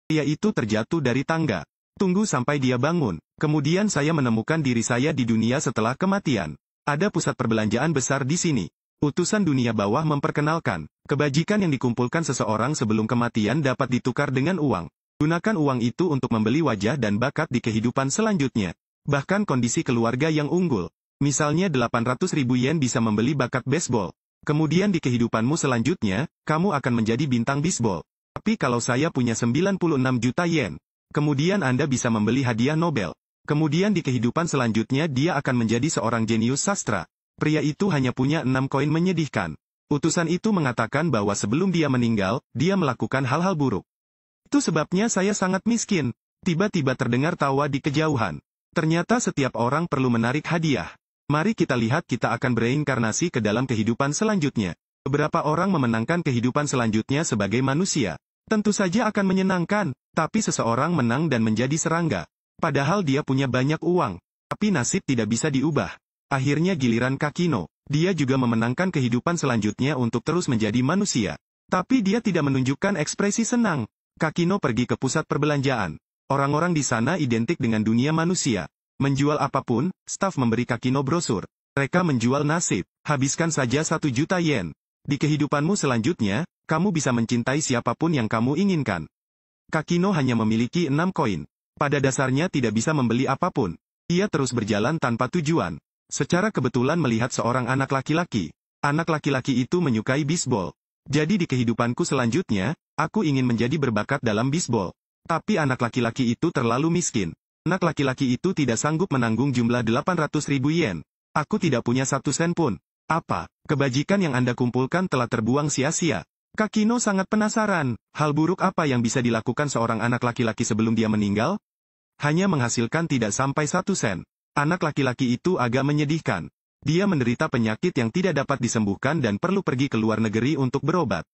Pria itu terjatuh dari tangga. Tunggu sampai dia bangun. Kemudian saya menemukan diri saya di dunia setelah kematian. Ada pusat perbelanjaan besar di sini. Utusan dunia bawah memperkenalkan, kebajikan yang dikumpulkan seseorang sebelum kematian dapat ditukar dengan uang. Gunakan uang itu untuk membeli wajah dan bakat di kehidupan selanjutnya. Bahkan kondisi keluarga yang unggul. Misalnya 800.000 yen bisa membeli bakat baseball. Kemudian di kehidupanmu selanjutnya, kamu akan menjadi bintang bisbol. Tapi kalau saya punya 96 juta yen, kemudian Anda bisa membeli hadiah Nobel. Kemudian di kehidupan selanjutnya dia akan menjadi seorang jenius sastra. Pria itu hanya punya 6 koin menyedihkan. Utusan itu mengatakan bahwa sebelum dia meninggal, dia melakukan hal-hal buruk. Itu sebabnya saya sangat miskin. Tiba-tiba terdengar tawa di kejauhan. Ternyata setiap orang perlu menarik hadiah. Mari kita lihat kita akan bereinkarnasi ke dalam kehidupan selanjutnya. Beberapa orang memenangkan kehidupan selanjutnya sebagai manusia. Tentu saja akan menyenangkan, tapi seseorang menang dan menjadi serangga. Padahal dia punya banyak uang. Tapi nasib tidak bisa diubah. Akhirnya giliran Kakino. Dia juga memenangkan kehidupan selanjutnya untuk terus menjadi manusia. Tapi dia tidak menunjukkan ekspresi senang. Kakino pergi ke pusat perbelanjaan. Orang-orang di sana identik dengan dunia manusia. Menjual apapun, staf memberi Kakino brosur. Mereka menjual nasib. Habiskan saja 1 juta yen. Di kehidupanmu selanjutnya, kamu bisa mencintai siapapun yang kamu inginkan. Kakino hanya memiliki 6 koin. Pada dasarnya tidak bisa membeli apapun. Ia terus berjalan tanpa tujuan. Secara kebetulan melihat seorang anak laki-laki. Anak laki-laki itu menyukai bisbol. Jadi di kehidupanku selanjutnya, aku ingin menjadi berbakat dalam bisbol. Tapi anak laki-laki itu terlalu miskin. Anak laki-laki itu tidak sanggup menanggung jumlah 800.000 yen. Aku tidak punya 1 sen pun. Apa? Kebajikan yang Anda kumpulkan telah terbuang sia-sia. Kakino sangat penasaran. Hal buruk apa yang bisa dilakukan seorang anak laki-laki sebelum dia meninggal? Hanya menghasilkan tidak sampai 1 sen. Anak laki-laki itu agak menyedihkan. Dia menderita penyakit yang tidak dapat disembuhkan dan perlu pergi ke luar negeri untuk berobat.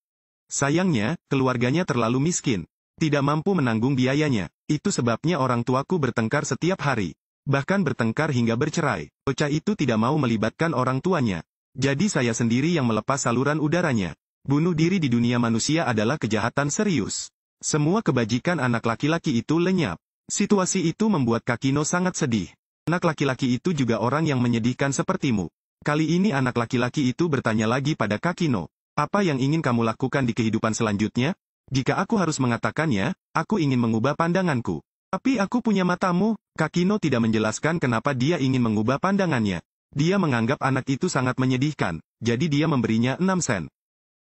Sayangnya, keluarganya terlalu miskin. Tidak mampu menanggung biayanya. Itu sebabnya orang tuaku bertengkar setiap hari. Bahkan bertengkar hingga bercerai. Bocah itu tidak mau melibatkan orang tuanya. Jadi saya sendiri yang melepas saluran udaranya. Bunuh diri di dunia manusia adalah kejahatan serius. Semua kebajikan anak laki-laki itu lenyap. Situasi itu membuat Kakino sangat sedih. Anak laki-laki itu juga orang yang menyedihkan sepertimu. Kali ini anak laki-laki itu bertanya lagi pada Kakino. Apa yang ingin kamu lakukan di kehidupan selanjutnya? Jika aku harus mengatakannya, aku ingin mengubah pandanganku. Tapi aku punya matamu. Kakino tidak menjelaskan kenapa dia ingin mengubah pandangannya. Dia menganggap anak itu sangat menyedihkan, jadi dia memberinya 6 sen.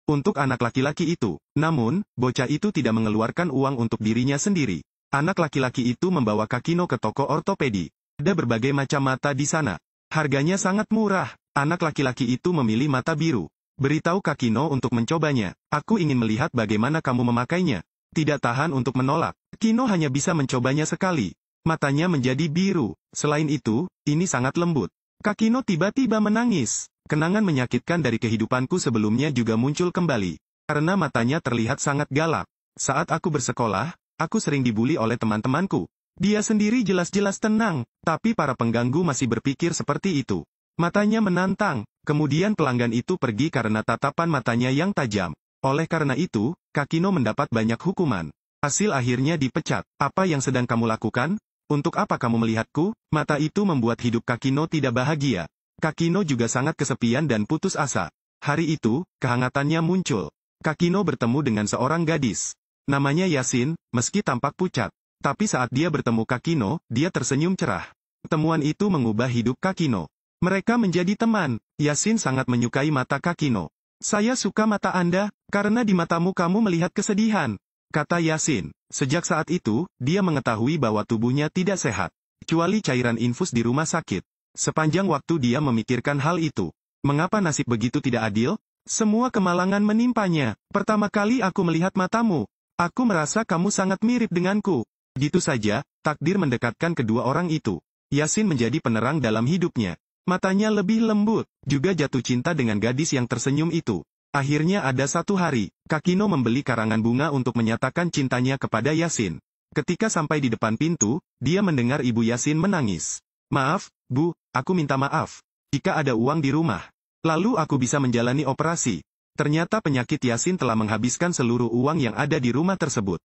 Untuk anak laki-laki itu. Namun, bocah itu tidak mengeluarkan uang untuk dirinya sendiri. Anak laki-laki itu membawa Kakino ke toko ortopedi. Ada berbagai macam mata di sana. Harganya sangat murah. Anak laki-laki itu memilih mata biru. Beritahu Kakino untuk mencobanya. Aku ingin melihat bagaimana kamu memakainya. Tidak tahan untuk menolak. Kakino hanya bisa mencobanya sekali. Matanya menjadi biru. Selain itu, ini sangat lembut. Kakino tiba-tiba menangis. Kenangan menyakitkan dari kehidupanku sebelumnya juga muncul kembali. Karena matanya terlihat sangat galak. Saat aku bersekolah, aku sering dibuli oleh teman-temanku. Dia sendiri jelas-jelas tenang, tapi para pengganggu masih berpikir seperti itu. Matanya menantang. Kemudian pelanggan itu pergi karena tatapan matanya yang tajam. Oleh karena itu, Kakino mendapat banyak hukuman. Hasil akhirnya dipecat. Apa yang sedang kamu lakukan? Untuk apa kamu melihatku? Mata itu membuat hidup Kakino tidak bahagia. Kakino juga sangat kesepian dan putus asa. Hari itu, kehangatannya muncul. Kakino bertemu dengan seorang gadis. Namanya Yasin, meski tampak pucat. Tapi saat dia bertemu Kakino, dia tersenyum cerah. Pertemuan itu mengubah hidup Kakino. Mereka menjadi teman. Yasin sangat menyukai mata Kakino. Saya suka mata Anda, karena di matamu kamu melihat kesedihan, kata Yasin. Sejak saat itu, dia mengetahui bahwa tubuhnya tidak sehat, kecuali cairan infus di rumah sakit. Sepanjang waktu dia memikirkan hal itu. Mengapa nasib begitu tidak adil? Semua kemalangan menimpanya. Pertama kali aku melihat matamu, aku merasa kamu sangat mirip denganku. Gitu saja, takdir mendekatkan kedua orang itu. Yasin menjadi penerang dalam hidupnya. Matanya lebih lembut, juga jatuh cinta dengan gadis yang tersenyum itu. Akhirnya ada satu hari, Kakino membeli karangan bunga untuk menyatakan cintanya kepada Yasin. Ketika sampai di depan pintu, dia mendengar ibu Yasin menangis. Maaf, Bu, aku minta maaf. Jika ada uang di rumah, lalu aku bisa menjalani operasi. Ternyata penyakit Yasin telah menghabiskan seluruh uang yang ada di rumah tersebut.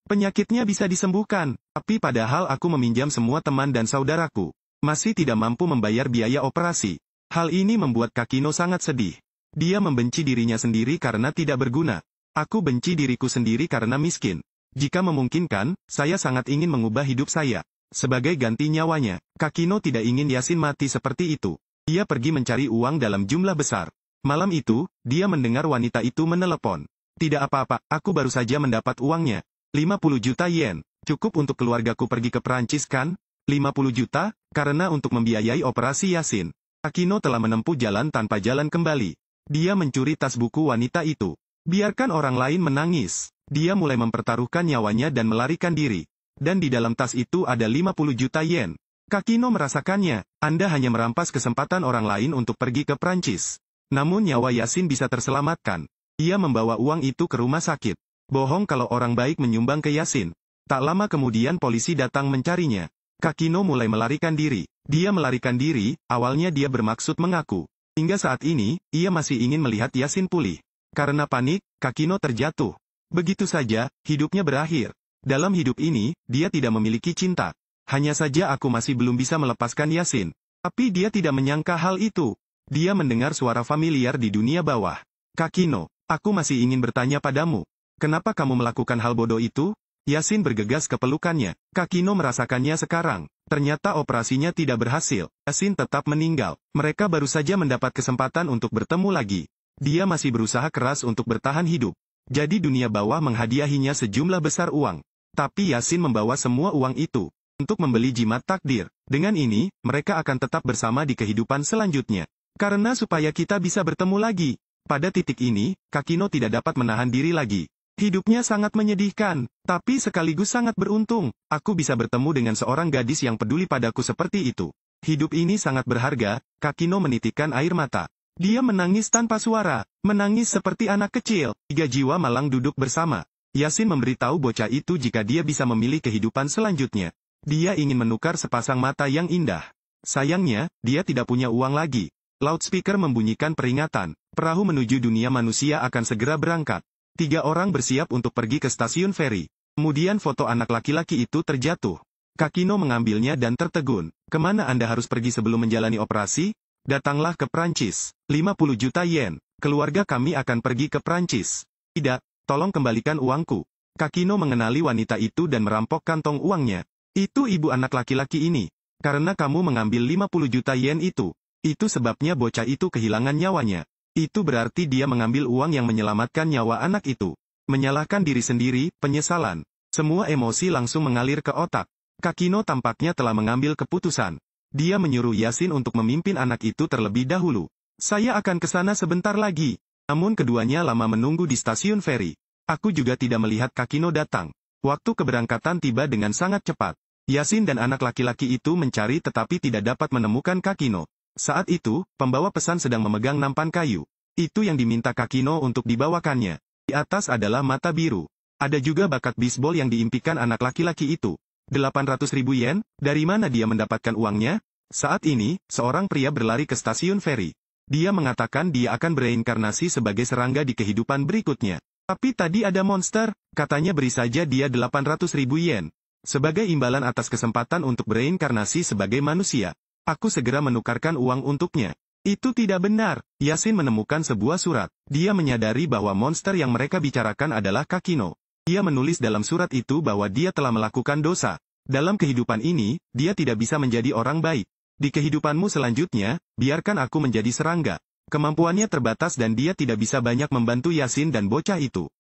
Penyakitnya bisa disembuhkan, tapi padahal aku meminjam semua teman dan saudaraku. Masih tidak mampu membayar biaya operasi. Hal ini membuat Kakino sangat sedih. Dia membenci dirinya sendiri karena tidak berguna. Aku benci diriku sendiri karena miskin. Jika memungkinkan, saya sangat ingin mengubah hidup saya. Sebagai ganti nyawanya, Kakino tidak ingin Yasin mati seperti itu. Dia pergi mencari uang dalam jumlah besar. Malam itu, dia mendengar wanita itu menelepon. Tidak apa-apa, aku baru saja mendapat uangnya. 50 juta yen. Cukup untuk keluargaku pergi ke Perancis kan? 50 juta? Karena untuk membiayai operasi Yasin. Kakino telah menempuh jalan tanpa jalan kembali. Dia mencuri tas buku wanita itu. Biarkan orang lain menangis. Dia mulai mempertaruhkan nyawanya dan melarikan diri. Dan di dalam tas itu ada 50 juta yen. Kakino merasakannya. Anda hanya merampas kesempatan orang lain untuk pergi ke Prancis. Namun nyawa Yasin bisa terselamatkan. Ia membawa uang itu ke rumah sakit. Bohong kalau orang baik menyumbang ke Yasin. Tak lama kemudian polisi datang mencarinya. Kakino mulai melarikan diri. Dia melarikan diri, awalnya dia bermaksud mengaku. Hingga saat ini, ia masih ingin melihat Yasin pulih. Karena panik, Kakino terjatuh. Begitu saja, hidupnya berakhir. Dalam hidup ini, dia tidak memiliki cinta. Hanya saja aku masih belum bisa melepaskan Yasin. Tapi dia tidak menyangka hal itu. Dia mendengar suara familiar di dunia bawah. Kakino, aku masih ingin bertanya padamu. Kenapa kamu melakukan hal bodoh itu? Yasin bergegas ke pelukannya. Kakino merasakannya sekarang. Ternyata operasinya tidak berhasil. Yasin tetap meninggal. Mereka baru saja mendapat kesempatan untuk bertemu lagi. Dia masih berusaha keras untuk bertahan hidup. Jadi dunia bawah menghadiahinya sejumlah besar uang. Tapi Yasin membawa semua uang itu untuk membeli jimat takdir. Dengan ini, mereka akan tetap bersama di kehidupan selanjutnya. Karena supaya kita bisa bertemu lagi. Pada titik ini, Kakino tidak dapat menahan diri lagi. Hidupnya sangat menyedihkan, tapi sekaligus sangat beruntung. Aku bisa bertemu dengan seorang gadis yang peduli padaku seperti itu. Hidup ini sangat berharga. Kakino menitikkan air mata. Dia menangis tanpa suara, menangis seperti anak kecil. 3 jiwa malang duduk bersama. Yasin memberitahu bocah itu jika dia bisa memilih kehidupan selanjutnya. Dia ingin menukar sepasang mata yang indah. Sayangnya, dia tidak punya uang lagi. Loudspeaker membunyikan peringatan. Perahu menuju dunia manusia akan segera berangkat. 3 orang bersiap untuk pergi ke stasiun feri. Kemudian foto anak laki-laki itu terjatuh. Kakino mengambilnya dan tertegun. Kemana Anda harus pergi sebelum menjalani operasi? Datanglah ke Prancis. 50 juta yen. Keluarga kami akan pergi ke Prancis. Tidak, tolong kembalikan uangku. Kakino mengenali wanita itu dan merampok kantong uangnya. Itu ibu anak laki-laki ini. Karena kamu mengambil 50 juta yen itu. Itu sebabnya bocah itu kehilangan nyawanya. Itu berarti dia mengambil uang yang menyelamatkan nyawa anak itu. Menyalahkan diri sendiri, penyesalan. Semua emosi langsung mengalir ke otak. Kakino tampaknya telah mengambil keputusan. Dia menyuruh Yasin untuk memimpin anak itu terlebih dahulu. Saya akan ke sana sebentar lagi. Namun keduanya lama menunggu di stasiun feri. Aku juga tidak melihat Kakino datang. Waktu keberangkatan tiba dengan sangat cepat. Yasin dan anak laki-laki itu mencari tetapi tidak dapat menemukan Kakino. Saat itu, pembawa pesan sedang memegang nampan kayu. Itu yang diminta Kakino untuk dibawakannya. Di atas adalah mata biru. Ada juga bakat bisbol yang diimpikan anak laki-laki itu. 800.000 yen, dari mana dia mendapatkan uangnya? Saat ini, seorang pria berlari ke stasiun feri. Dia mengatakan dia akan bereinkarnasi sebagai serangga di kehidupan berikutnya. Tapi tadi ada monster, katanya beri saja dia 800.000 yen. Sebagai imbalan atas kesempatan untuk bereinkarnasi sebagai manusia. Aku segera menukarkan uang untuknya. Itu tidak benar. Yasin menemukan sebuah surat. Dia menyadari bahwa monster yang mereka bicarakan adalah Kakino. Dia menulis dalam surat itu bahwa dia telah melakukan dosa. Dalam kehidupan ini, dia tidak bisa menjadi orang baik. Di kehidupanmu selanjutnya, biarkan aku menjadi serangga. Kemampuannya terbatas dan dia tidak bisa banyak membantu Yasin dan bocah itu.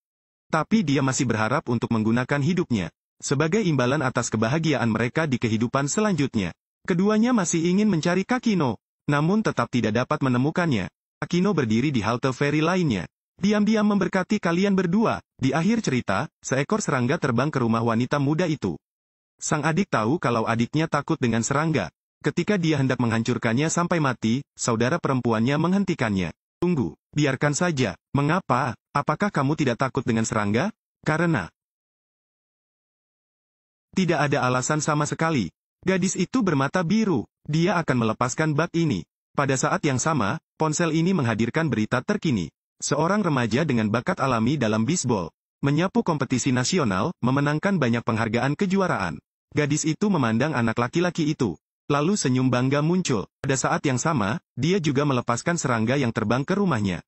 Tapi dia masih berharap untuk menggunakan hidupnya sebagai imbalan atas kebahagiaan mereka di kehidupan selanjutnya. Keduanya masih ingin mencari Kakino, namun tetap tidak dapat menemukannya. Kakino berdiri di halte feri lainnya. Diam-diam memberkati kalian berdua. Di akhir cerita, seekor serangga terbang ke rumah wanita muda itu. Sang adik tahu kalau adiknya takut dengan serangga. Ketika dia hendak menghancurkannya sampai mati, saudara perempuannya menghentikannya. Tunggu, biarkan saja. Mengapa? Apakah kamu tidak takut dengan serangga? Karena tidak ada alasan sama sekali. Gadis itu bermata biru. Dia akan melepaskan bak ini. Pada saat yang sama, ponsel ini menghadirkan berita terkini. Seorang remaja dengan bakat alami dalam bisbol Menyapu kompetisi nasional, memenangkan banyak penghargaan kejuaraan. Gadis itu memandang anak laki-laki itu. Lalu senyum bangga muncul. Pada saat yang sama, dia juga melepaskan serangga yang terbang ke rumahnya.